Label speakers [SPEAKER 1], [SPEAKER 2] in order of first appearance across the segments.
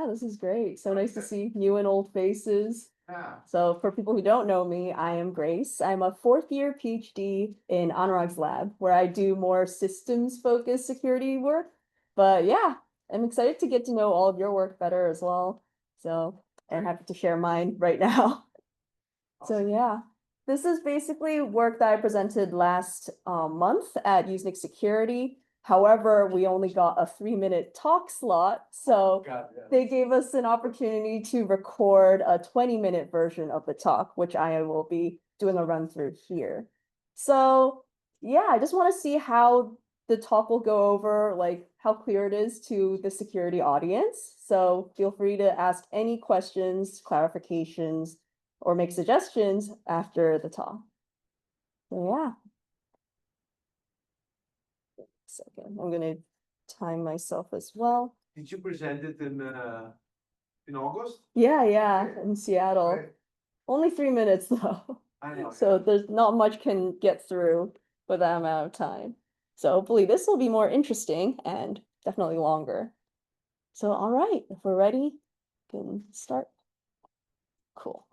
[SPEAKER 1] Yeah, this is great. So nice to see new and old faces. So for people who don't know me, I am Grace. I'm a fourth year PhD in Anurag's lab, where I do more systems focused security work. But yeah, I'm excited to get to know all of your work better as well. So, and happy to share mine right now. So yeah, this is basically work that I presented last month at Usenik Security. However, we only got a 3-minute talk slot, so they gave us an opportunity to record a 20-minute version of the talk, which I will be doing a run through here. So yeah, I just want to see how the talk will go over, like how clear it is to the security audience. So feel free to ask any questions, clarifications, or make suggestions after the talk. So yeah. Second, I'm gonna time myself as well.
[SPEAKER 2] Did you present it in August?
[SPEAKER 1] Yeah, in Seattle.
[SPEAKER 2] Right.
[SPEAKER 1] Only 3 minutes though.
[SPEAKER 2] I know.
[SPEAKER 1] So there's not much can get through with that amount of time. So hopefully this will be more interesting and definitely longer. So all right, if we're ready, we can start. Cool.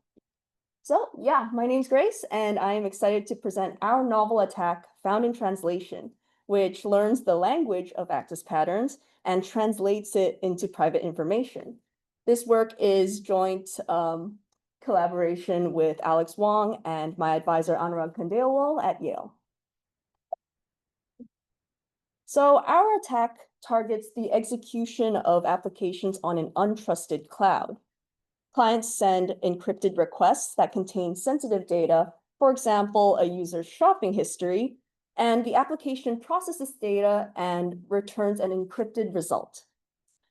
[SPEAKER 1] So yeah, my name's Grace, and I am excited to present our novel attack, Found in Translation, which learns the language of access patterns and translates it into private information. This work is joint collaboration with Alex Wong and my advisor, Anurag Khandelwal at Yale. So our attack targets the execution of applications on an untrusted cloud. Clients send encrypted requests that contain sensitive data, for example, a user's shopping history, and the application processes data and returns an encrypted result.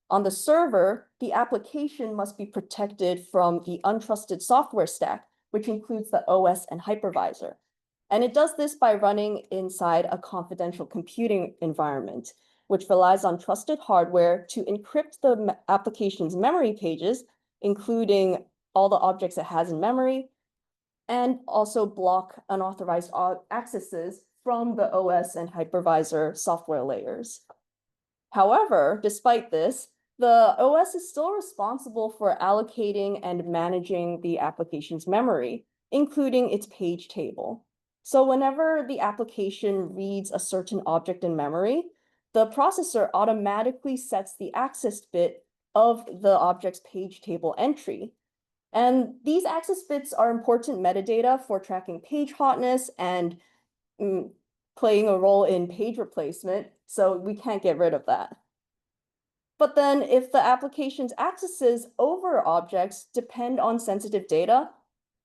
[SPEAKER 1] On the server, the application must be protected from the untrusted software stack, which includes the OS and hypervisor. And it does this by running inside a confidential computing environment, which relies on trusted hardware to encrypt the application's memory pages, including all the objects it has in memory, and also block unauthorized accesses from the OS and hypervisor software layers. However, despite this, the OS is still responsible for allocating and managing the application's memory, including its page table. So whenever the application reads a certain object in memory, the processor automatically sets the access bit of the object's page table entry. And these access bits are important metadata for tracking page hotness and playing a role in page replacement, so we can't get rid of that. But then if the application's accesses over objects depend on sensitive data,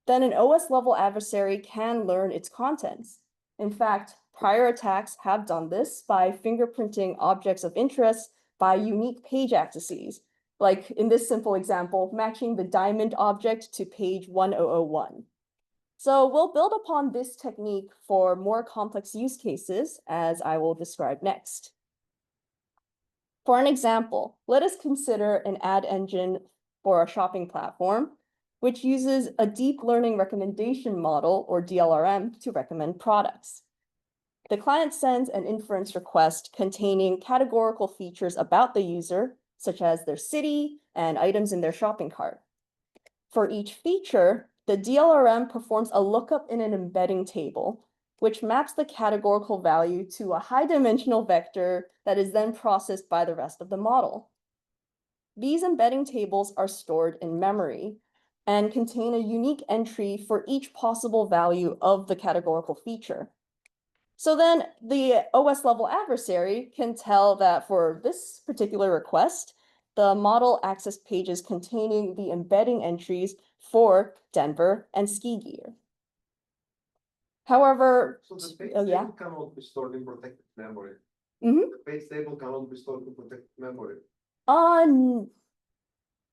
[SPEAKER 1] then an OS level adversary can learn its contents. In fact, prior attacks have done this by fingerprinting objects of interest by unique page accesses, like in this simple example, matching the diamond object to page 1001. So we'll build upon this technique for more complex use cases, as I will describe next. For an example, let us consider an ad engine for a shopping platform, which uses a deep learning recommendation model, or DLRM, to recommend products. The client sends an inference request containing categorical features about the user, such as their city and items in their shopping cart. For each feature, the DLRM performs a lookup in an embedding table, which maps the categorical value to a high-dimensional vector that is then processed by the rest of the model. These embedding tables are stored in memory and contain a unique entry for each possible value of the categorical feature. So then the OS level adversary can tell that for this particular request, the model accessed pages containing the embedding entries for Denver and ski gear. However,
[SPEAKER 2] so the page table cannot be stored in protected memory. The page table cannot be stored in protected memory.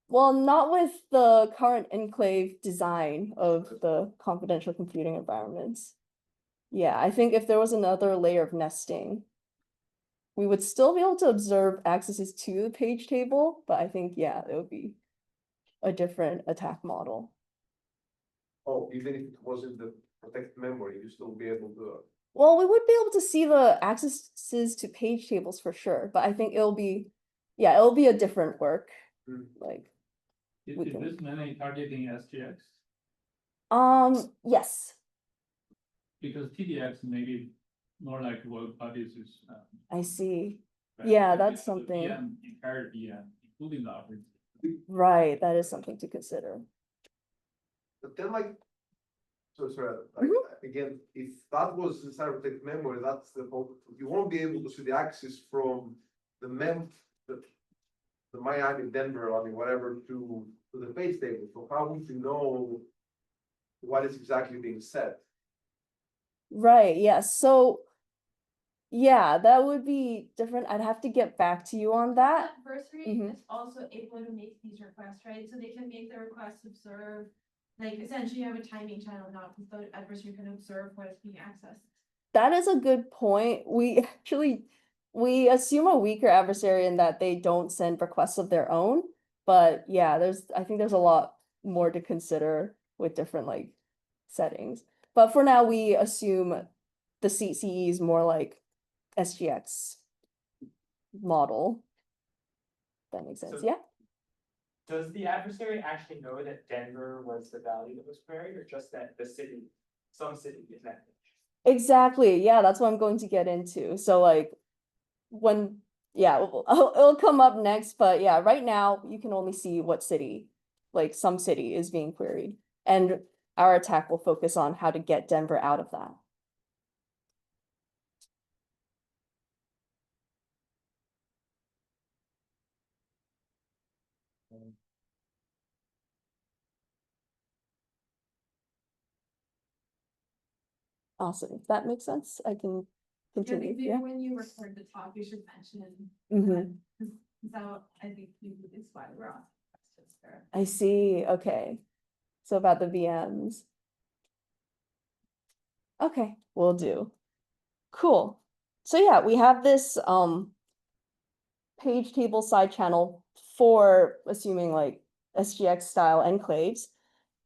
[SPEAKER 1] Well, not with the current enclave design of the confidential computing environments. Yeah, I think if there was another layer of nesting, we would still be able to observe accesses to the page table, but I think, yeah, it would be a different attack model.
[SPEAKER 2] Oh, even if it wasn't the protected memory, you still be able to.
[SPEAKER 1] Well, we would be able to see the accesses to page tables for sure, but I think it'll be a different work. Like,
[SPEAKER 3] Is
[SPEAKER 1] we can-
[SPEAKER 3] this mainly targeting SGX?
[SPEAKER 1] yes,
[SPEAKER 3] Because TDX maybe more like what bodies is.
[SPEAKER 1] I see.
[SPEAKER 3] Right?
[SPEAKER 1] Yeah,
[SPEAKER 3] If
[SPEAKER 1] that's
[SPEAKER 3] it's the
[SPEAKER 1] something.
[SPEAKER 3] VM, entire VM, including the operating.
[SPEAKER 1] Right, that is something to consider.
[SPEAKER 2] But then like, so sorry,
[SPEAKER 1] Mm-hmm.
[SPEAKER 2] again, if that was inside of the memory, that's the whole, you won't be able to see the axis from the the Miami, Denver, I mean, whatever, to the base table. So how would you know what is exactly being said?
[SPEAKER 1] Right, yeah, so yeah, that would be different. I'd have to get back to you on that.
[SPEAKER 4] Adversary
[SPEAKER 1] Mhm.
[SPEAKER 4] is also able to make these requests, right? So they can make the request observe, like essentially you have a timing channel now, because the adversary can observe what is being accessed.
[SPEAKER 1] That is a good point. We assume a weaker adversary in that they don't send requests of their own. But yeah, I think there's a lot more to consider with different like settings. But for now, we assume the CCE is more like SGX model. That makes sense,
[SPEAKER 5] So-
[SPEAKER 1] yeah?
[SPEAKER 5] Does the adversary actually know that Denver was the value that was queried, or just that the city, some city is that?
[SPEAKER 1] Exactly, yeah, that's what I'm going to get into. So like yeah, it'll come up next, but yeah, right now you can only see what city, like some city is being queried. And our attack will focus on how to get Denver out of that. Awesome, if that makes sense, I can continue,
[SPEAKER 4] Maybe
[SPEAKER 1] yeah?
[SPEAKER 4] when you record the talk, you should mention,
[SPEAKER 1] Mhm.
[SPEAKER 4] so I think you is why we're on. questions there.
[SPEAKER 1] I see, okay. So about the VMs. Okay, will do. Cool. So yeah, we have this page table side channel for assuming like SGX style enclaves.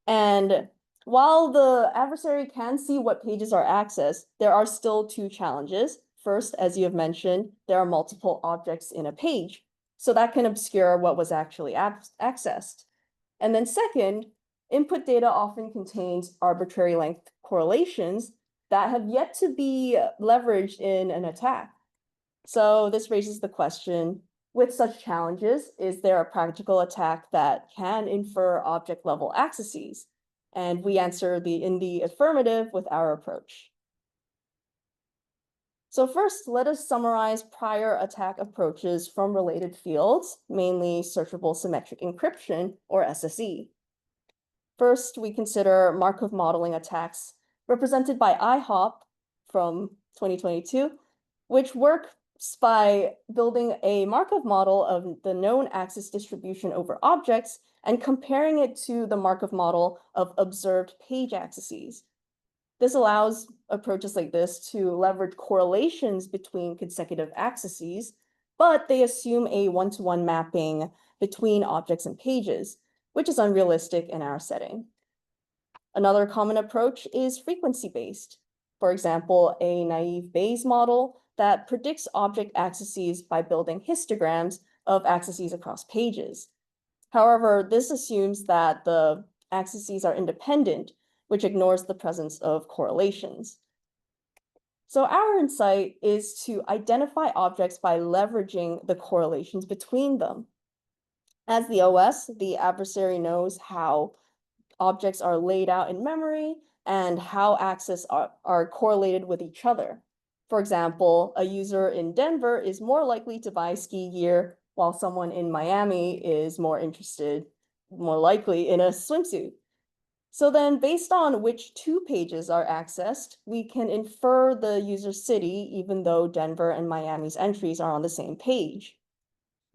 [SPEAKER 1] And while the adversary can see what pages are accessed, there are still two challenges. First, as you have mentioned, there are multiple objects in a page, so that can obscure what was actually accessed. And then second, input data often contains arbitrary length correlations that have yet to be leveraged in an attack. So this raises the question, with such challenges, is there a practical attack that can infer object level accesses? And we answer in the affirmative with our approach. So first, let us summarize prior attack approaches from related fields, mainly searchable symmetric encryption, or SSE. First, we consider Markov modeling attacks represented by IHOP from 2022, which works by building a Markov model of the known axis distribution over objects and comparing it to the Markov model of observed page accesses. This allows approaches like this to leverage correlations between consecutive accesses, but they assume a one-to-one mapping between objects and pages, which is unrealistic in our setting. Another common approach is frequency-based. For example, a naive Bayes model that predicts object accesses by building histograms of accesses across pages. However, this assumes that the accesses are independent, which ignores the presence of correlations. So our insight is to identify objects by leveraging the correlations between them. As the OS, the adversary knows how objects are laid out in memory and how access are correlated with each other. For example, a user in Denver is more likely to buy ski gear, while someone in Miami is more likely in a swimsuit. So then, based on which two pages are accessed, we can infer the user's city, even though Denver and Miami's entries are on the same page.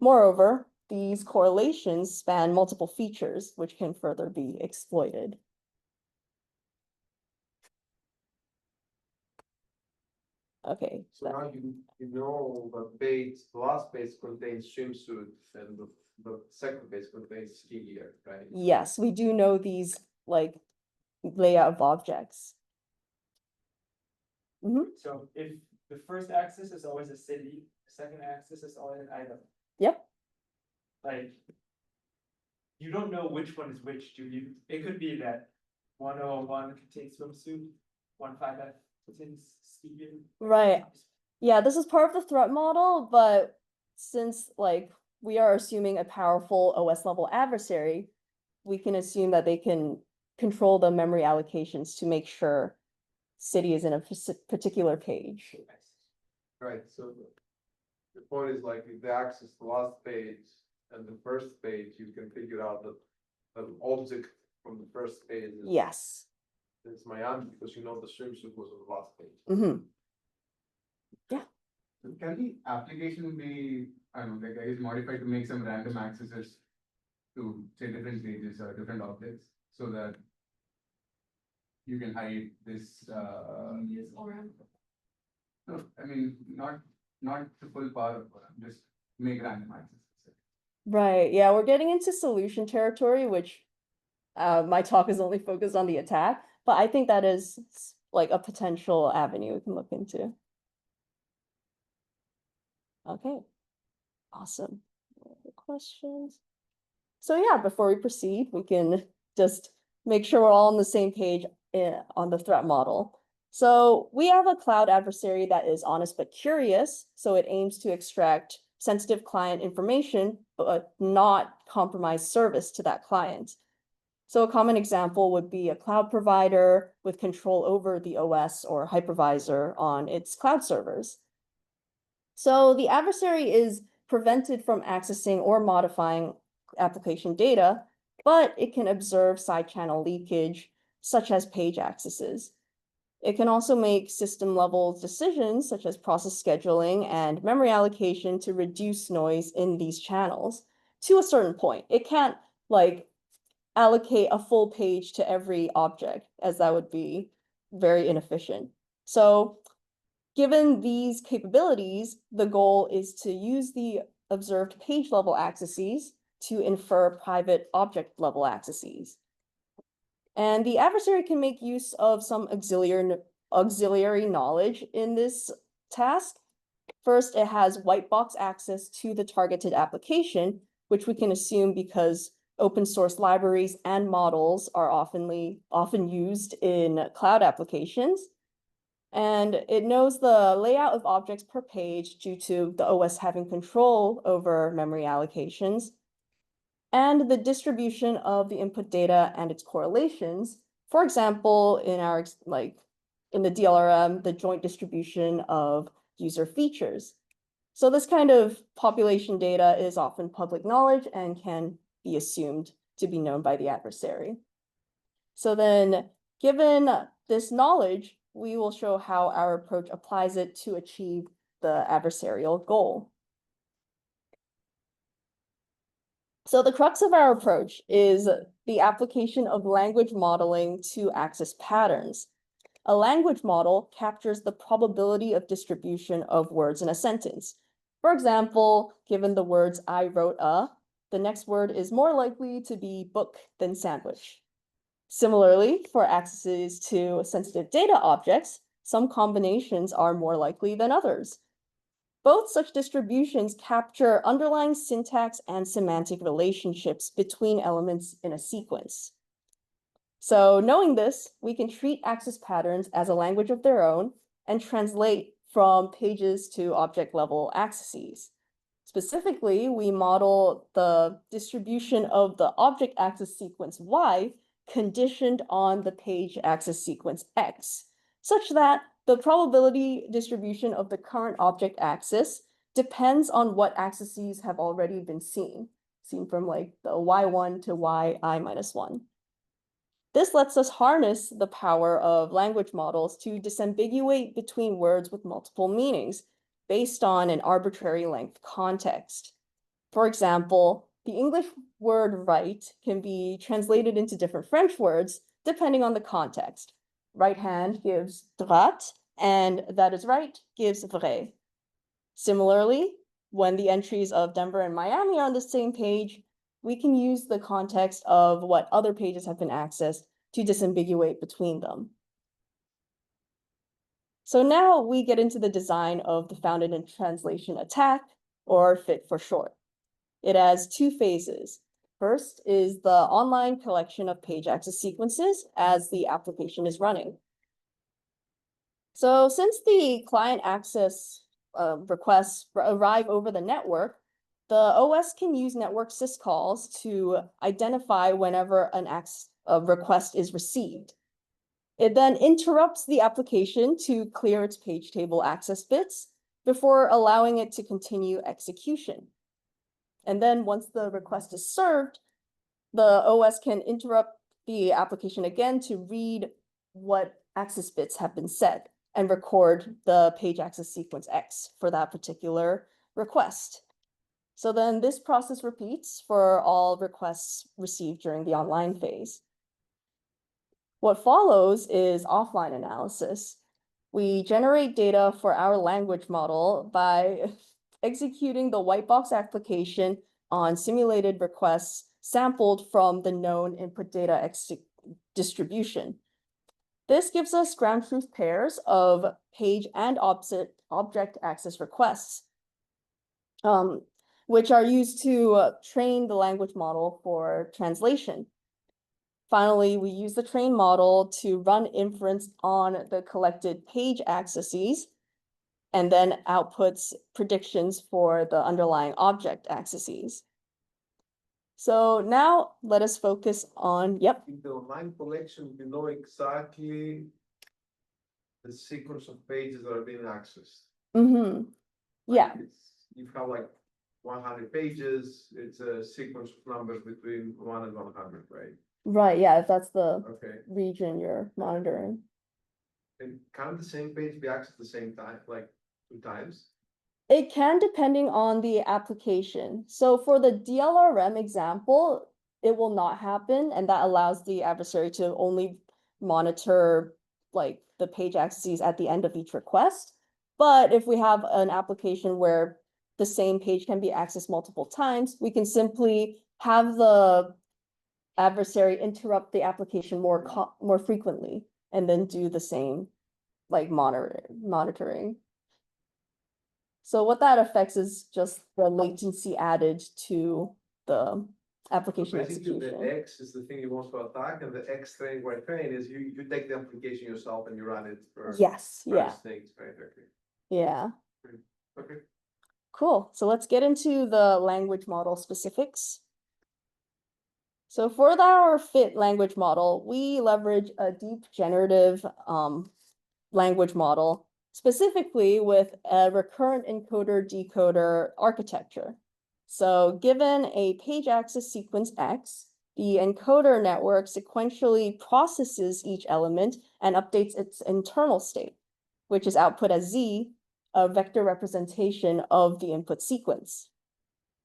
[SPEAKER 1] Moreover, these correlations span multiple features, which can further be exploited. Okay.
[SPEAKER 2] So now you know the last page contains swimsuit and the second page contains ski gear, right?
[SPEAKER 1] Yes, we do know these like layout of objects.
[SPEAKER 5] So if the first axis is always a city, the second axis is always an item.
[SPEAKER 1] Yep.
[SPEAKER 5] Like, you don't know which one is which, do you? It could be that 101 contains swimsuit, 15F contains ski.
[SPEAKER 1] Right. Yeah, this is part of the threat model, but since like we are assuming a powerful OS level adversary, we can assume that they can control the memory allocations to make sure city is in a particular page.
[SPEAKER 2] Right, so the point is like if they access the last page and the first page, you can figure out that the object from the first page is.
[SPEAKER 1] Yes.
[SPEAKER 2] It's Miami because you know the swimsuit was on the last page.
[SPEAKER 1] Mm-hmm.
[SPEAKER 6] Can the application be, I don't know, like, I guess modified to make some random accesses to say different pages or different objects so that you can hide this,
[SPEAKER 4] Use ORM.
[SPEAKER 6] no, I mean, not the full power of it, just make random accesses.
[SPEAKER 1] Right. Yeah, we're getting into solution territory, which my talk is only focused on the attack, but I think that is like a potential avenue we can look into. Okay, awesome. Other questions? So yeah, before we proceed, we can just make sure we're all on the same page on the threat model. So we have a cloud adversary that is honest but curious, so it aims to extract sensitive client information, but not compromise service to that client. So a common example would be a cloud provider with control over the OS or hypervisor on its cloud servers. So the adversary is prevented from accessing or modifying application data, but it can observe side channel leakage, such as page accesses. It can also make system level decisions, such as process scheduling and memory allocation to reduce noise in these channels to a certain point. It can't like allocate a full page to every object, as that would be very inefficient. So given these capabilities, the goal is to use the observed page level accesses to infer private object level accesses. And the adversary can make use of some auxiliary knowledge in this task. First, it has white box access to the targeted application, which we can assume because open source libraries and models are often used in cloud applications. And it knows the layout of objects per page due to the OS having control over memory allocations, and the distribution of the input data and its correlations. For example, in our in the DLRM, the joint distribution of user features. So this kind of population data is often public knowledge and can be assumed to be known by the adversary. So then, given this knowledge, we will show how our approach applies it to achieve the adversarial goal. So the crux of our approach is the application of language modeling to access patterns. A language model captures the probability of distribution of words in a sentence. For example, given the words "I wrote a," the next word is more likely to be book than sandwich. Similarly, for accesses to sensitive data objects, some combinations are more likely than others. Both such distributions capture underlying syntax and semantic relationships between elements in a sequence. So knowing this, we can treat access patterns as a language of their own and translate from pages to object level accesses. Specifically, we model the distribution of the object access sequence Y conditioned on the page access sequence X, such that the probability distribution of the current object access depends on what accesses have already been seen from like the Y1 to Y(i)-1. This lets us harness the power of language models to disambiguate between words with multiple meanings based on an arbitrary length context. For example, the English word right can be translated into different French words depending on the context. Right hand gives droite, and that is right gives vrai. Similarly, when the entries of Denver and Miami are on the same page, we can use the context of what other pages have been accessed to disambiguate between them. So now we get into the design of the founded in translation attack, or FIT for short. It has two phases. First is the online collection of page access sequences as the application is running. So since the client access requests arrive over the network, the OS can use network syscalls to identify whenever a request is received. It then interrupts the application to clear its page table access bits before allowing it to continue execution. And then once the request is served, the OS can interrupt the application again to read what access bits have been set and record the page access sequence X for that particular request. So then this process repeats for all requests received during the online phase. What follows is offline analysis. We generate data for our language model by executing the white box application on simulated requests sampled from the known input data distribution. This gives us ground truth pairs of page and object access requests, which are used to train the language model for translation. Finally, we use the trained model to run inference on the collected page accesses and then outputs predictions for the underlying object accesses. So now let us focus on, yep.
[SPEAKER 2] In the online collection, we know exactly the sequence of pages that are being accessed.
[SPEAKER 1] Mm-hmm. Yeah.
[SPEAKER 2] You have like 100 pages, it's a sequence of numbers between 1 and 100, right?
[SPEAKER 1] Right, yeah, if that's the
[SPEAKER 2] Okay,
[SPEAKER 1] region you're monitoring.
[SPEAKER 2] and can the same page be accessed at the same time, like 2 times?
[SPEAKER 1] It can, depending on the application. So for the DLRM example, it will not happen, and that allows the adversary to only monitor like the page accesses at the end of each request. But if we have an application where the same page can be accessed multiple times, we can simply have the adversary interrupt the application more frequently and then do the same like monitoring. So what that affects is just the latency added to the application
[SPEAKER 2] Basically,
[SPEAKER 1] execution.
[SPEAKER 2] the X is the thing you want to attack, and the X train Y train is you take the application yourself and you run it for
[SPEAKER 1] Yes, yeah,
[SPEAKER 2] various things, right? Okay.
[SPEAKER 1] yeah.
[SPEAKER 2] Okay.
[SPEAKER 1] Cool. So let's get into the language model specifics. So for our fit language model, we leverage a deep generative language model, specifically with a recurrent encoder-decoder architecture. So given a page access sequence X, the encoder network sequentially processes each element and updates its internal state, which is output as Z, a vector representation of the input sequence.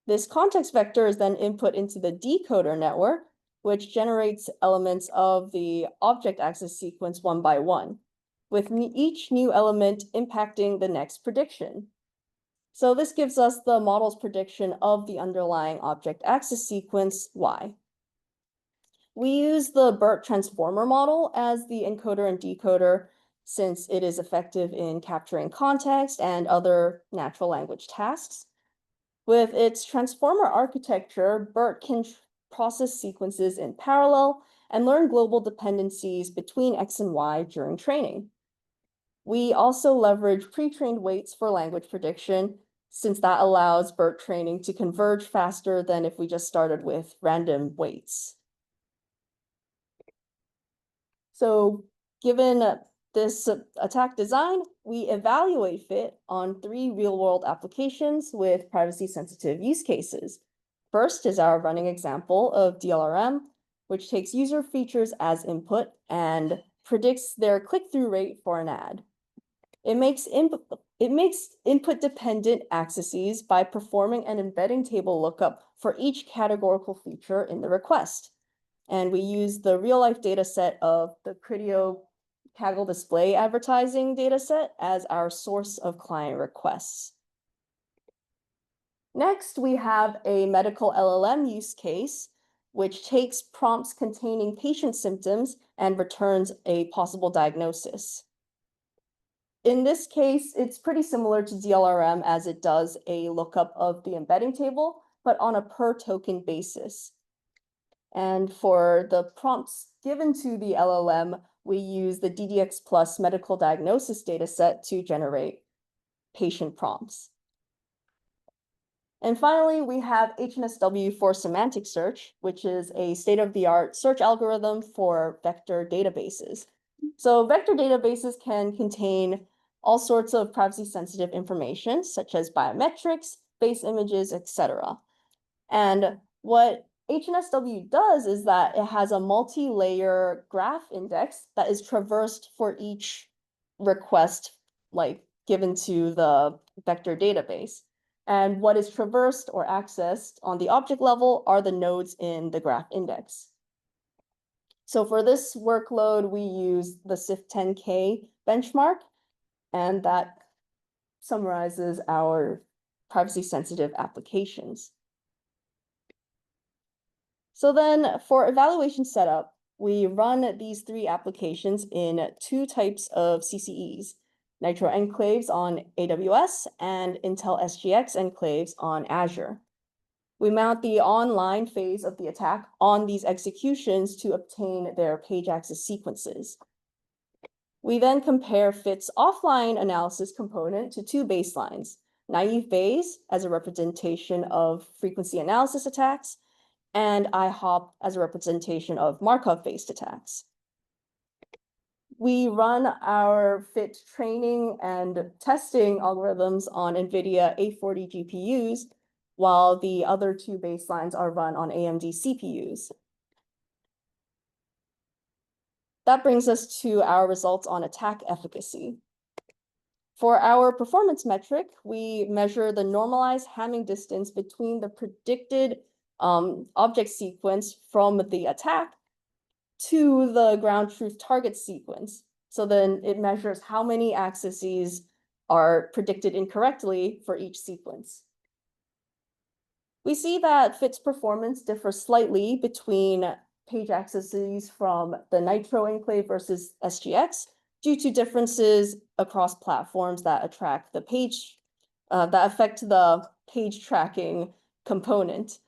[SPEAKER 1] This context vector is then input into the decoder network, which generates elements of the object access sequence one by one, with each new element impacting the next prediction. So this gives us the model's prediction of the underlying object access sequence Y. We use the BERT transformer model as the encoder and decoder since it is effective in capturing context and other natural language tasks. With its transformer architecture, BERT can process sequences in parallel and learn global dependencies between X and Y during training. We also leverage pre-trained weights for language prediction, since that allows BERT training to converge faster than if we just started with random weights. So given this attack design, we evaluate fit on 3 real-world applications with privacy-sensitive use cases. First is our running example of DLRM, which takes user features as input and predicts their click-through rate for an ad. It makes input-dependent accesses by performing an embedding table lookup for each categorical feature in the request. And we use the real-life data set of the Criteo Kaggle display advertising data set as our source of client requests. Next, we have a medical LLM use case, which takes prompts containing patient symptoms and returns a possible diagnosis. In this case, it's pretty similar to DLRM as it does a lookup of the embedding table, but on a per token basis. And for the prompts given to the LLM, we use the DDX Plus medical diagnosis dataset to generate patient prompts. And finally, we have HNSW for semantic search, which is a state-of-the-art search algorithm for vector databases. So vector databases can contain all sorts of privacy-sensitive information, such as biometrics, face images, etc. And what HNSW does is that it has a multi-layer graph index that is traversed for each request, like given to the vector database. And what is traversed or accessed on the object level are the nodes in the graph index. So for this workload, we use the CIF10K benchmark, and that summarizes our privacy-sensitive applications. So then for evaluation setup, we run these three applications in two types of CCEs, Nitro enclaves on AWS and Intel SGX enclaves on Azure. We mount the online phase of the attack on these executions to obtain their page access sequences. We then compare FIT's offline analysis component to two baselines, naive Bayes as a representation of frequency analysis attacks, and IHOP as a representation of Markov-based attacks. We run our FIT training and testing algorithms on NVIDIA A40 GPUs, while the other two baselines are run on AMD CPUs. That brings us to our results on attack efficacy. For our performance metric, we measure the normalized Hamming distance between the predicted object sequence from the attack to the ground truth target sequence. So then it measures how many accesses are predicted incorrectly for each sequence. We see that FIT's performance differs slightly between page accesses from the Nitro enclave versus SGX due to differences across platforms that affect the page tracking component.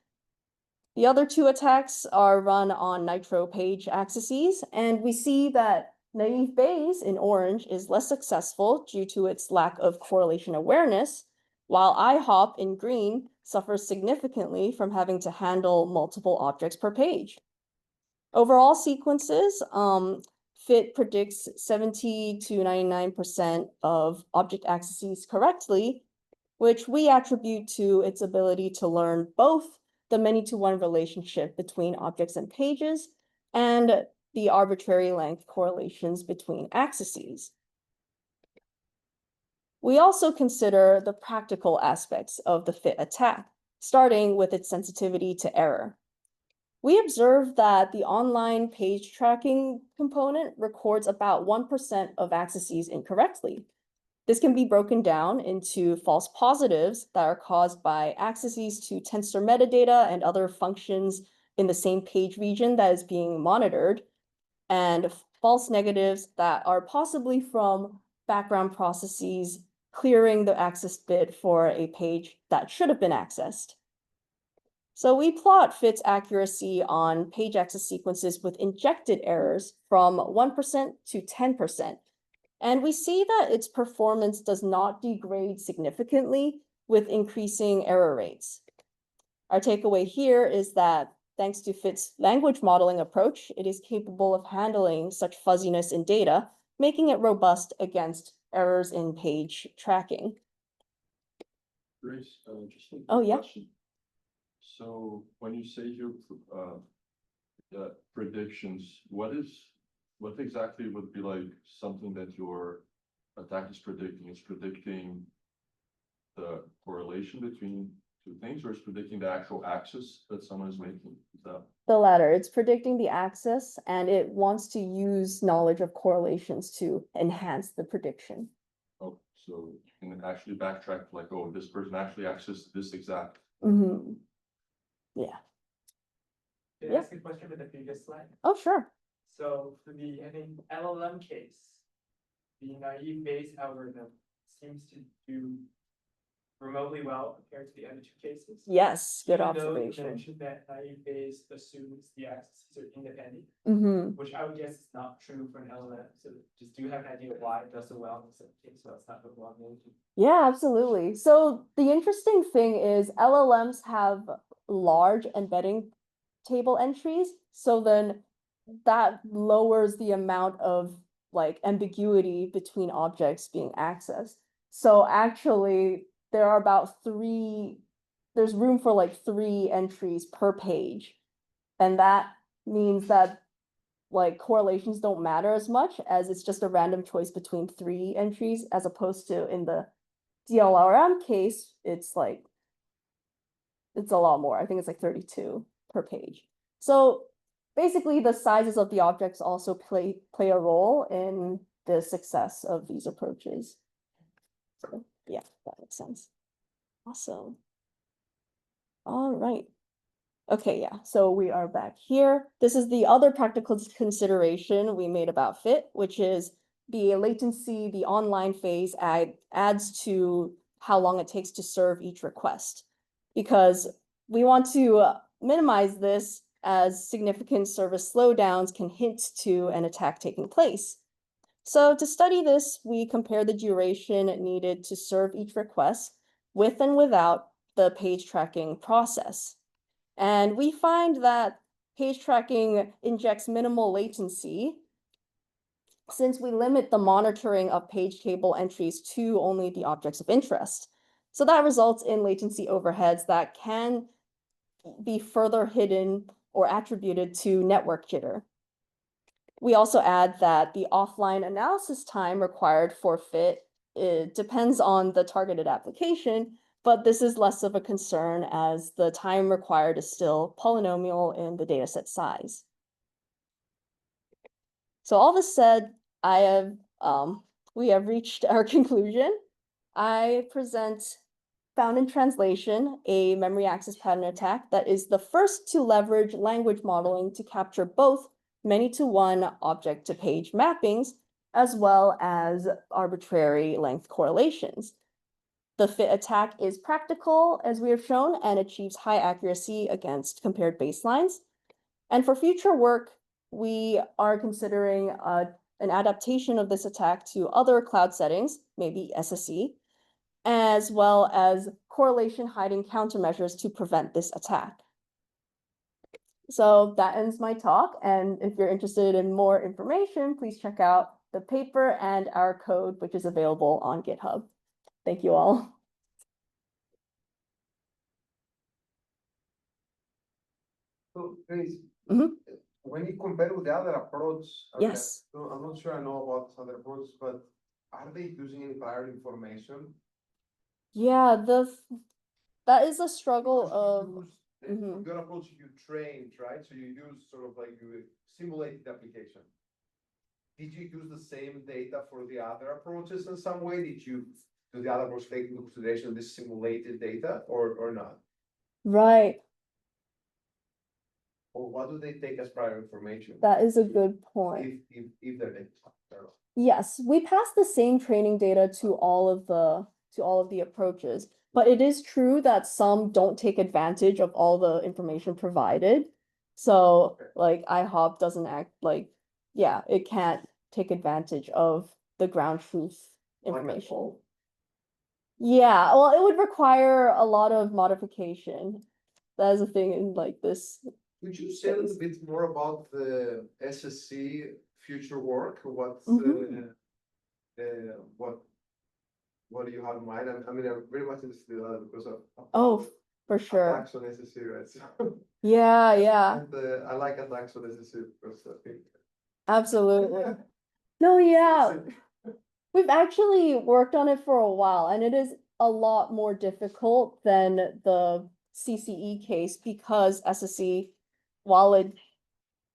[SPEAKER 1] The other two attacks are run on Nitro page accesses, and we see that naive Bayes in orange is less successful due to its lack of correlation awareness, while IHOP in green suffers significantly from having to handle multiple objects per page. Overall sequences, FIT predicts 70 to 99% of object accesses correctly, which we attribute to its ability to learn both the many-to-one relationship between objects and pages and the arbitrary length correlations between accesses. We also consider the practical aspects of the FIT attack, starting with its sensitivity to error. We observed that the online page tracking component records about 1% of accesses incorrectly. This can be broken down into false positives that are caused by accesses to tensor metadata and other functions in the same page region that is being monitored, and false negatives that are possibly from background processes clearing the access bit for a page that should have been accessed. So we plot FIT's accuracy on page access sequences with injected errors from 1% to 10%. And we see that its performance does not degrade significantly with increasing error rates. Our takeaway here is that thanks to FIT's language modeling approach, it is capable of handling such fuzziness in data, making it robust against errors in page tracking.
[SPEAKER 7] Grace, just a
[SPEAKER 1] Oh, yeah.
[SPEAKER 7] question. So when you say your predictions, what exactly would be like something that your attack is predicting? It's predicting the correlation between two things, or it's predicting the actual axis that someone is making? Is that
[SPEAKER 1] The latter. It's predicting the axis, and it wants to use knowledge of correlations to enhance the prediction.
[SPEAKER 7] oh, so you can actually backtrack like, oh, this person actually accessed this exact.
[SPEAKER 1] Mm-hmm. Yeah.
[SPEAKER 5] Can I
[SPEAKER 1] Yeah.
[SPEAKER 5] ask a question with the previous slide?
[SPEAKER 1] Oh, sure.
[SPEAKER 5] So for the LLM case, the naive Bayes algorithm seems to do remotely well compared to the other two cases.
[SPEAKER 1] Yes, good
[SPEAKER 5] Even though you
[SPEAKER 1] observation.
[SPEAKER 5] mentioned that naive Bayes assumes the accesses are independent,
[SPEAKER 1] Mm-hmm.
[SPEAKER 5] which I would guess is not true for an LLM. So just do you have an idea why it does so well in this case? So it's not overall management.
[SPEAKER 1] Yeah, absolutely. So the interesting thing is LLMs have large embedding table entries. So then that lowers the amount of like ambiguity between objects being accessed. So actually there are about there's room for like 3 entries per page. And that means that like correlations don't matter as much as it's just a random choice between 3 entries as opposed to in the DLRM case, it's like, it's a lot more. I think it's like 32 per page. So basically the sizes of the objects also play a role in the success of these approaches. So yeah, that makes sense. Awesome. All right. Okay, yeah, so we are back here. This is the other practical consideration we made about fit, which is the latency, the online phase adds to how long it takes to serve each request. Because we want to minimize this as significant service slowdowns can hint to an attack taking place. So to study this, we compare the duration needed to serve each request with and without the page tracking process. And we find that page tracking injects minimal latency since we limit the monitoring of page table entries to only the objects of interest. So that results in latency overheads that can be further hidden or attributed to network jitter. We also add that the offline analysis time required for fit depends on the targeted application, but this is less of a concern as the time required is still polynomial in the dataset size. So all this said, we have reached our conclusion. I present found in translation, a memory access pattern attack that is the first to leverage language modeling to capture both many-to-one object-to-page mappings, as well as arbitrary length correlations. The fit attack is practical, as we have shown, and achieves high accuracy against compared baselines. And for future work, we are considering an adaptation of this attack to other cloud settings, maybe SSE, as well as correlation hiding countermeasures to prevent this attack. So that ends my talk, and if you're interested in more information, please check out the paper and our code, which is available on GitHub. Thank you all.
[SPEAKER 2] So, Grace,
[SPEAKER 1] Mhm.
[SPEAKER 2] when you compare with the other approach,
[SPEAKER 1] Yes.
[SPEAKER 2] so I'm not sure I know about other approaches, but are they using any prior information?
[SPEAKER 1] Yeah, that is a struggle
[SPEAKER 2] Because
[SPEAKER 1] of.
[SPEAKER 2] you use-
[SPEAKER 1] Mhm.
[SPEAKER 2] Your approach, you trained, right? So you use sort of like you simulated the application. Did you use the same data for the other approaches in some way? Do the other approach take into consideration this simulated data or not?
[SPEAKER 1] Right,
[SPEAKER 2] Or what do they take as prior information?
[SPEAKER 1] that is a good point.
[SPEAKER 2] If they're data.
[SPEAKER 1] Yes, we pass the same training data to all of the approaches, but it is true that some don't take advantage of all the information provided. So
[SPEAKER 2] Okay.
[SPEAKER 1] like IHOP doesn't act like, yeah, it can't take advantage of the ground truth information. Yeah, well, it would require a lot of modification. That is a thing in like this.
[SPEAKER 2] Could you say a little bit more about the SSC future work? What do you have in mind? I mean, I'm very much interested in that because of.
[SPEAKER 1] Oh, for sure.
[SPEAKER 2] Attacks on SSC, right? So,
[SPEAKER 1] Yeah.
[SPEAKER 2] and I like attacks on SSC because I think.
[SPEAKER 1] Absolutely. No, yeah. We've actually worked on it for a while, and it is a lot more difficult than the CCE case because SSE, while it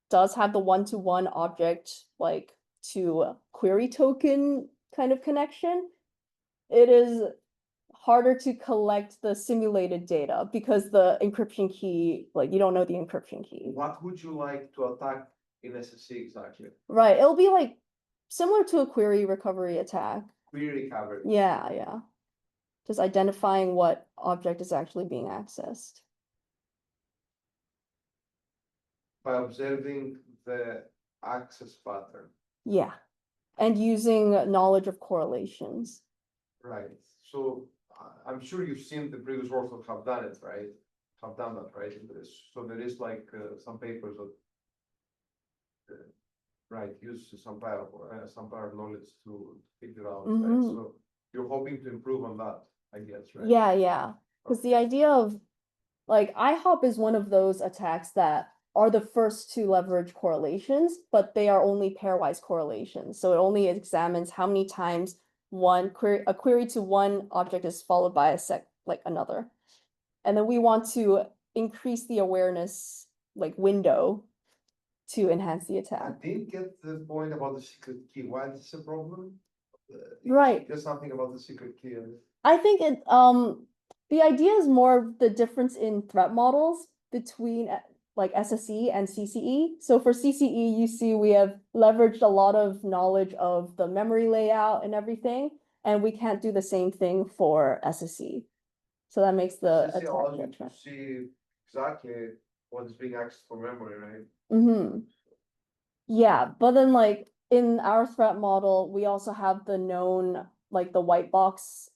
[SPEAKER 1] does have the one-to-one object like to query token kind of connection, it is harder to collect the simulated data because the encryption key, like you don't know the encryption key.
[SPEAKER 2] What would you like to attack in SSC exactly?
[SPEAKER 1] Right, it'll be like similar to a query recovery attack.
[SPEAKER 2] Query recovery.
[SPEAKER 1] Yeah. just identifying what object is actually being accessed.
[SPEAKER 2] By observing the access pattern,
[SPEAKER 1] Yeah, and using knowledge of correlations.
[SPEAKER 2] right? So I'm sure you've seen the previous works that have done it, right? Have done that, right? So there is like some papers that right, use some prior knowledge to figure out, right?
[SPEAKER 1] Mhm.
[SPEAKER 2] So you're hoping to improve on that, I guess, right?
[SPEAKER 1] Yeah, because the idea of like IHOP is one of those attacks that are the first to leverage correlations, but they are only pairwise correlations. So it only examines how many times a query to one object is followed by another. And then we want to increase the awareness window to enhance the
[SPEAKER 2] I
[SPEAKER 1] attack.
[SPEAKER 2] didn't get the point about the secret key. Why is this a problem?
[SPEAKER 1] Right.
[SPEAKER 2] There's something about the secret key.
[SPEAKER 1] I think the idea is more the difference in threat models between like SSE and CCE. So for CCE, you see we have leveraged a lot of knowledge of the memory layout and everything, and we can't do the same thing for SSE. So that makes the
[SPEAKER 2] This allows you
[SPEAKER 1] attack
[SPEAKER 2] to see exactly what is being accessed for memory, right?
[SPEAKER 1] Mm-hmm. Yeah, but then like in our threat model, we also have the known the white box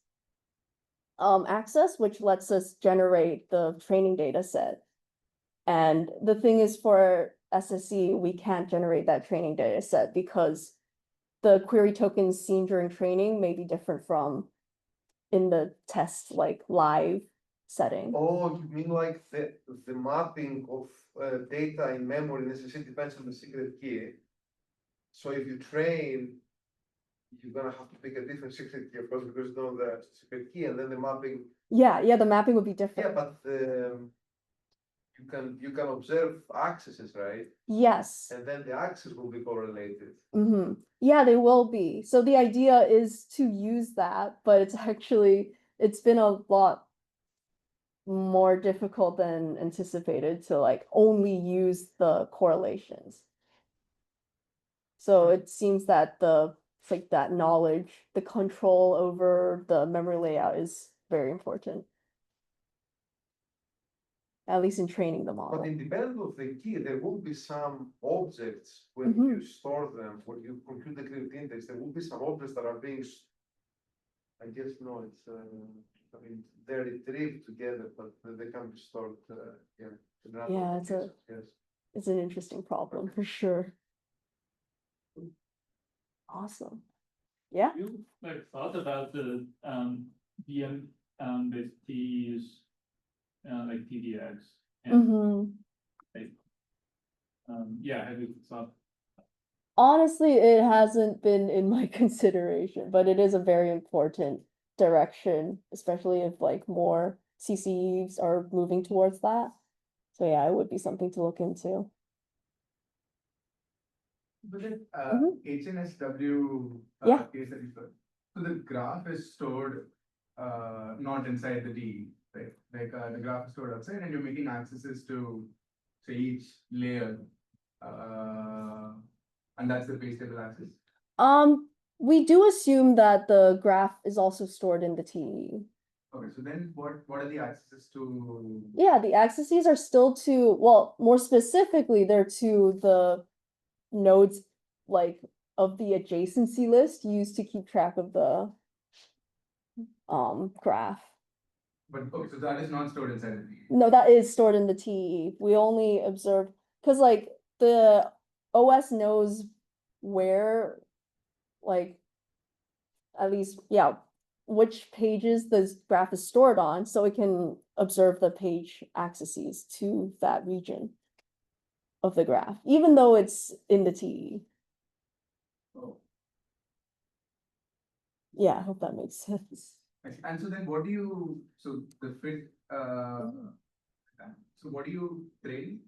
[SPEAKER 1] access, which lets us generate the training data set. And the thing is for SSE, we can't generate that training data set because the query tokens seen during training may be different from in the test live setting.
[SPEAKER 2] Oh, you mean like the mapping of data in memory necessarily depends on the secret key. So if you train, you're gonna have to pick a different secret key, of course, because you know the secret key, and then the mapping.
[SPEAKER 1] Yeah, the mapping would be
[SPEAKER 2] Yeah,
[SPEAKER 1] different.
[SPEAKER 2] but you can observe accesses, right?
[SPEAKER 1] Yes.
[SPEAKER 2] And then the access will be correlated.
[SPEAKER 1] Mm-hmm. Yeah, they will be. So the idea is to use that, but it's been a lot more difficult than anticipated to only use the correlations. So it seems that that knowledge, the control over the memory layout is very important. At least in training the model.
[SPEAKER 2] But independent of the key, there will be some objects when
[SPEAKER 1] Mhm.
[SPEAKER 2] you store them, when you compute the cryptic index, there will be some objects that are being, I guess, no, it's, I mean, they're retrieved together, but they can be stored, yeah.
[SPEAKER 1] Yeah,
[SPEAKER 2] Yes.
[SPEAKER 1] it's an interesting problem for sure. Awesome. Yeah.
[SPEAKER 3] You thought about the VM with TEs like TDX and
[SPEAKER 1] Mm-hmm.
[SPEAKER 3] yeah, have you thought?
[SPEAKER 1] Honestly, it hasn't been in my consideration, but it is a very important direction, especially if more CCEs are moving towards that. So yeah, it would be something to look into.
[SPEAKER 6] But then,
[SPEAKER 1] Mhm.
[SPEAKER 6] HNSW
[SPEAKER 1] Yeah.
[SPEAKER 6] case that you said, so the graph is stored not inside the DE, right? The graph is stored outside and you're making accesses to say each layer. And that's the base table access.
[SPEAKER 1] We do assume that the graph is also stored in the TE.
[SPEAKER 6] Okay, so then what are the accesses to?
[SPEAKER 1] Yeah, the accesses are still to, well, more specifically, they're to the nodes of the adjacency list used to keep track of the graph.
[SPEAKER 6] But okay, so that is not stored inside the DE.
[SPEAKER 1] No, that is stored in the TE. We only observe because the OS knows where at least which pages the graph is stored on, so it can observe the page accesses to that region of the graph, even though it's in the TE.
[SPEAKER 6] Oh,
[SPEAKER 1] Yeah, I hope that makes sense.
[SPEAKER 6] I see. And so then what do you, so the fit, so what do you train?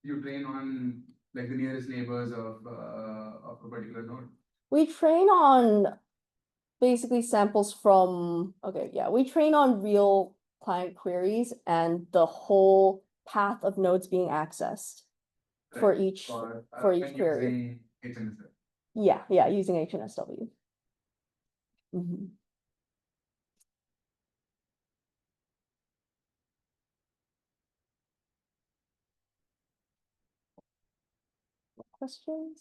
[SPEAKER 6] You train on like the nearest neighbors of a particular node.
[SPEAKER 1] We train on basically samples from, we train on real client queries and the whole path of nodes being accessed for
[SPEAKER 6] Right.
[SPEAKER 1] each
[SPEAKER 6] Or,
[SPEAKER 1] query.
[SPEAKER 6] using HNSW.
[SPEAKER 1] Yeah, using HNSW. questions?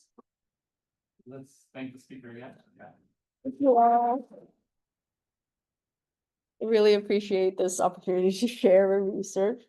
[SPEAKER 3] Let's thank the speaker again. Yeah.
[SPEAKER 1] Thank you all. I really appreciate this opportunity to share our research.